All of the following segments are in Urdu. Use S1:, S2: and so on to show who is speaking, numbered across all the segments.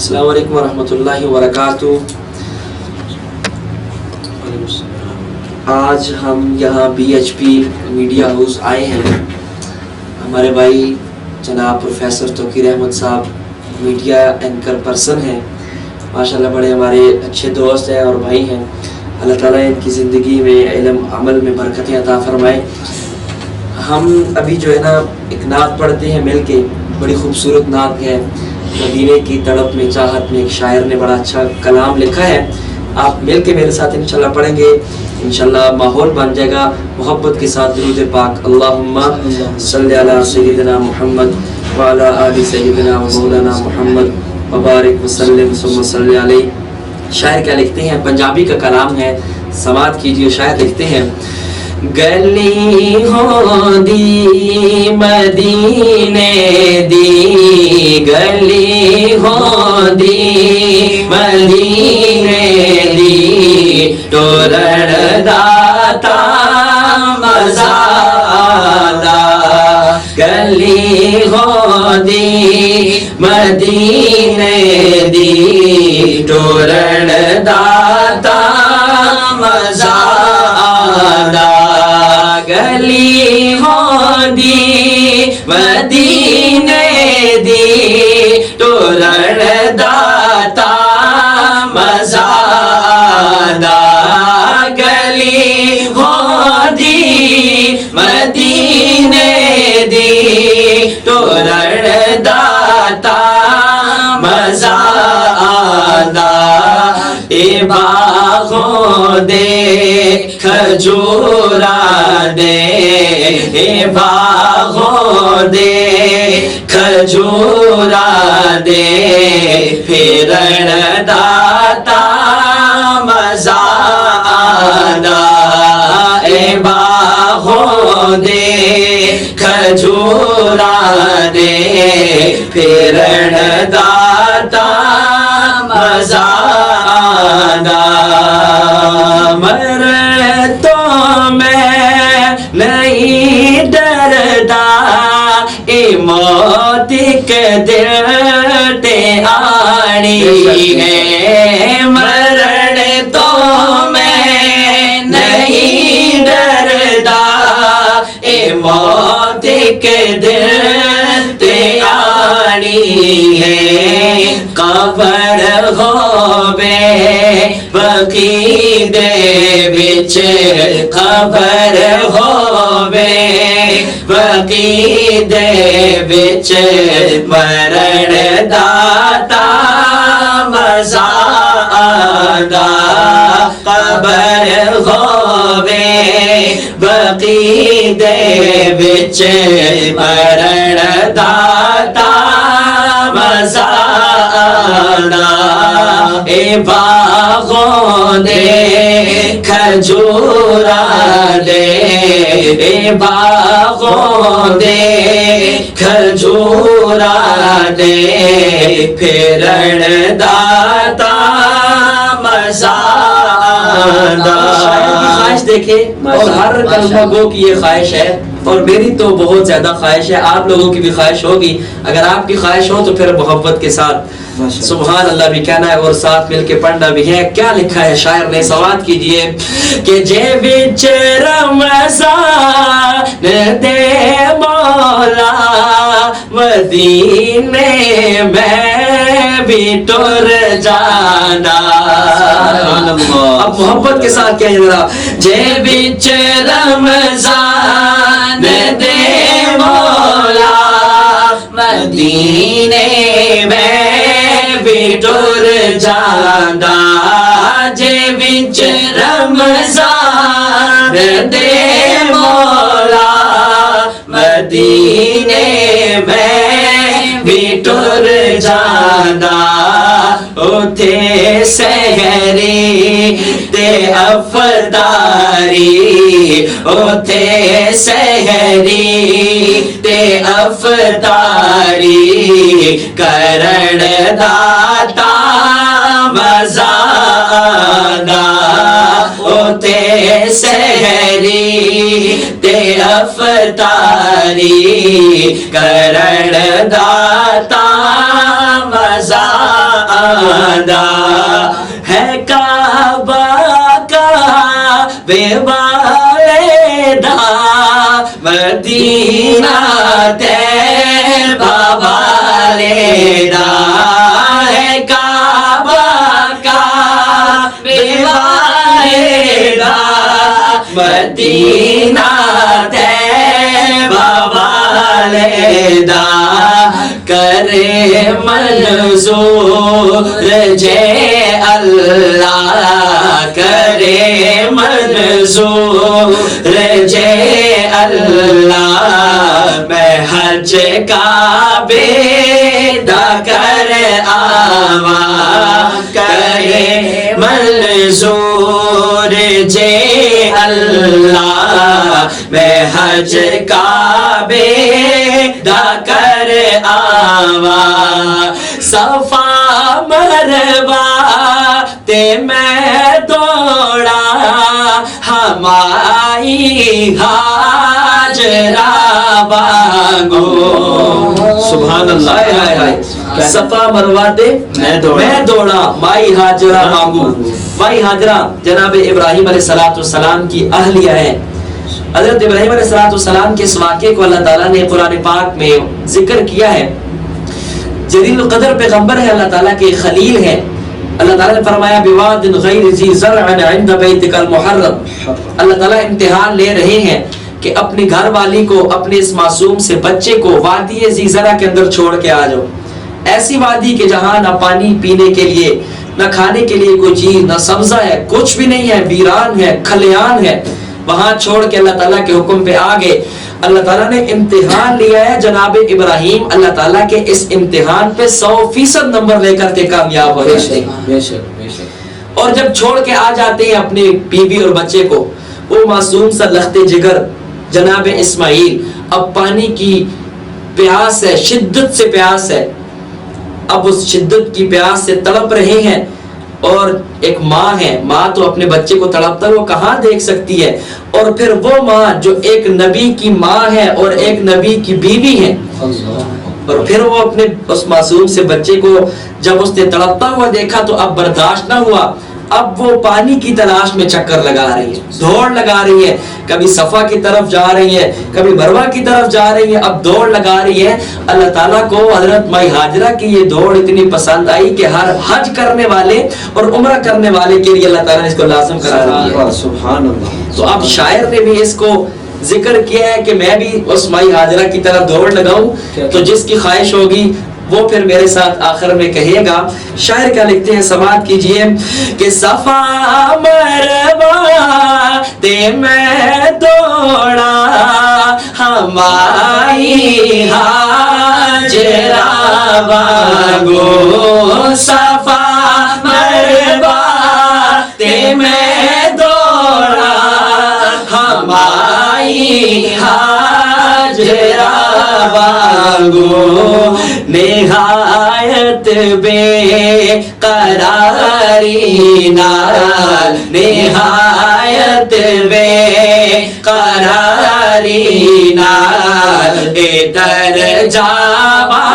S1: السلام علیکم ورحمۃ اللہ وبرکاتہ۔ آج ہم یہاں BHP میڈیا ہاؤس آئے ہیں۔ ہمارے بھائی جناب پروفیسر توقیر احمد صاحب میڈیا اینکر پرسن ہیں، ماشاءاللہ بڑے ہمارے اچھے دوست ہیں اور بھائی ہیں۔ اللہ تعالیٰ ان کی زندگی میں علم عمل میں برکتیں عطا فرمائے۔ ہم ابھی جو ہے نا ایک نعت پڑھتے ہیں مل کے، بڑی خوبصورت نعت ہے، مدینے کی تڑپ میں چاہت میں، ایک شاعر نے بڑا اچھا کلام لکھا ہے۔ آپ مل کے میرے ساتھ انشاءاللہ پڑھیں گے، انشاءاللہ ماحول بن جائے گا محبت کے ساتھ۔ درود پاک اللہم صلی علی سیدنا محمد وعلی آل سیدنا و مولانا محمد وبارک وسلم ثم صلی علیہ۔ شاعر کیا لکھتے ہیں؟ پنجابی کا کلام ہے، سماعت کیجیے۔ شاعر لکھتے ہیں: گلی ہو دی مدینے دی، گلی ہو دی مدینے دی، ٹورن داتا مزادا، گلی ہو دی مدینے دی، ٹورن داتا مزادا، گلی ہو دی مدینے دی، ٹورن داتا مزادا، گلی ہو دی مدینے دی، ٹورن داتا مزادا، اے باغوں دے کھجورا دے، اے باغوں دے کھجورا دے، پھرن داتا مزادا، اے باغوں دے کھجورا دے، پھرن داتا مزادا، مر تو میں نہیں ڈردا، اے موت کے دل تے آنی ہے، مرن تو میں نہیں ڈردا، اے موت کے دل تے آنی ہے، قبر ہووے بقی دے وچ، خبر ہووے بقی دے وچ، مرن داتا مزادا، قبر ہووے بقی دے وچ، مرن داتا مزادا، اے باغوں دے کھجورا دے، اے باغوں دے کھجورا دے، پھرن داتا مزادا۔ خواہش دیکھیں، اور ہر کلمہ گو کی یہ خواہش ہے، اور میری تو بہت زیادہ خواہش ہے، آپ لوگوں کی بھی خواہش ہوگی۔ اگر آپ کی خواہش ہو تو پھر محبت کے ساتھ سبحان اللہ بھی کہنا ہے اور ساتھ مل کے پڑھنا بھی ہے۔ کیا لکھا ہے شاعر نے؟ سماعت کیجئے کہ جے وچ رمضان دے مولا، مدینے میں بھی ٹر جانا۔ اب محبت کے ساتھ کیا ذرا، جے وچ رمضان دے مولا، مدینے میں بھی ٹر جانا، جے وچ رمضان دے مولا، مدینے میں بھی ٹر جانا، اوتھے سحری تے افطاری، اوتھے سحری تے افطاری، کرن داتا مزادا، اوتھے سحری تے افطاری، کرن داتا مزادا۔ دا ہے کعبہ کعبے والے دا مدینہ طیبہ والے دا ہے کعبہ کعبے والے دا مدینہ طیبہ والے دا کرے منظور جے اللہ کرے منظور جے اللہ میں حج کعبے دا کر آواں کرے منظور جے اللہ میں حج کعبے دا کر آواں صفا مروا تے میں دوڑا ہمائی ہاجرہ وانگو سبحان اللہ صفا مروا تے میں دوڑا مائی ہاجرہ وانگو مائی ہاجرہ جناب ابراہیم علیہ السلام کی اہلیہ ہے حضرت ابراہیم علیہ السلام کے اس واقعے کو اللہ تعالیٰ نے قرآن پاک میں ذکر کیا ہے جلیل القدر پیغمبر ہے اللہ تعالیٰ کے خلیل ہے اللہ تعالیٰ نے فرمایا بواد غیر ذی زرع عند بیتک المحرم اللہ تعالیٰ امتحان لے رہے ہیں کہ اپنی گھر والی کو اپنے اس معصوم سے بچے کو وادی ذی زرع کے اندر چھوڑ کے آ جاؤ ایسی وادی کہ جہاں نہ پانی پینے کے لیے نہ کھانے کے لیے کوئی چیز نہ سبزہ ہے کچھ بھی نہیں ہے ویران ہے کھلیان ہے وہاں چھوڑ کے اللہ تعالیٰ کے حکم پہ آگے اللہ تعالیٰ نے امتحان لیا ہے جناب ابراہیم اللہ تعالیٰ کے اس امتحان پہ 100% نمبر لے کر کے کامیاب ہو جاتے ہیں اور جب چھوڑ کے آ جاتے ہیں اپنی بیوی اور بچے کو وہ معصوم سا لخت جگر جناب اسماعیل اب پانی کی پیاس ہے شدت سے پیاس ہے اب اس شدت کی پیاس سے تڑپ رہے ہیں اور ایک ماں ہے ماں تو اپنے بچے کو تڑپتا ہے وہ کہاں دیکھ سکتی ہے اور پھر وہ ماں جو ایک نبی کی ماں ہے اور ایک نبی کی بیوی ہے اور پھر وہ اپنے اس معصوم سے بچے کو جب اس نے تڑپتا ہوا دیکھا تو اب برداشت نہ ہوا اب وہ پانی کی تلاش میں چکر لگا رہی ہے دوڑ لگا رہی ہے کبھی صفا کی طرف جا رہی ہے کبھی مروہ کی طرف جا رہی ہے اب دوڑ لگا رہی ہے اللہ تعالیٰ کو حضرت مائی ہاجرہ کی یہ دوڑ اتنی پسند آئی کہ ہر حج کرنے والے اور عمرہ کرنے والے کے لیے اللہ تعالیٰ نے اس کو لازم قرار دیا سبحان اللہ تو اب شاعر نے بھی اس کو ذکر کیا ہے کہ میں بھی اس مائی ہاجرہ کی طرح دوڑ لگاؤں تو جس کی خواہش ہوگی وہ پھر میرے ساتھ آخر میں کہے گا شاعر کیا لکھتے ہیں سماعت کیجئے کہ صفا مروا تے میں دوڑا ہمائی ہاجرہ وانگو صفا مروا تے میں دوڑا ہمائی ہاجرہ وانگو نہایت بے قراری نال نہایت بے قراری نال ادھر جاوا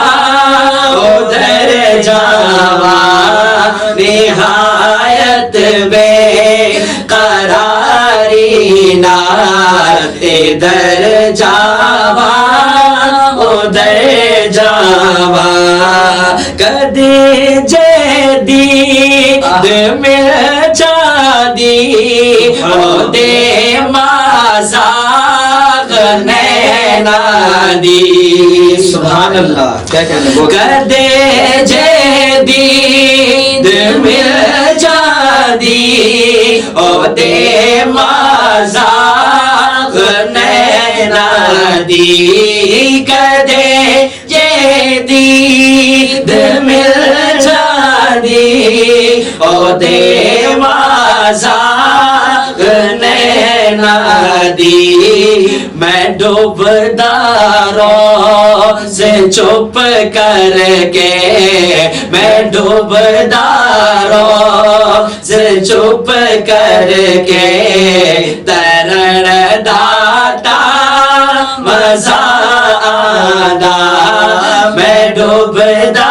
S1: ادھر جاوا نہایت بے قراری نال ادھر جاوا ادھر جاوا کدے جے دید مل جادی او دے مازاغ نینا دی سبحان اللہ کیا کہنے کدے جے دید مل جادی او دے مازاغ نینا دی کدے جے دید مل جادی او دے مازاغ نینا دی میں ڈوبدا روز چپ کر کے میں ڈوبدا روز چپ کر کے ترن داتا مزہ آدا میں ڈوبدا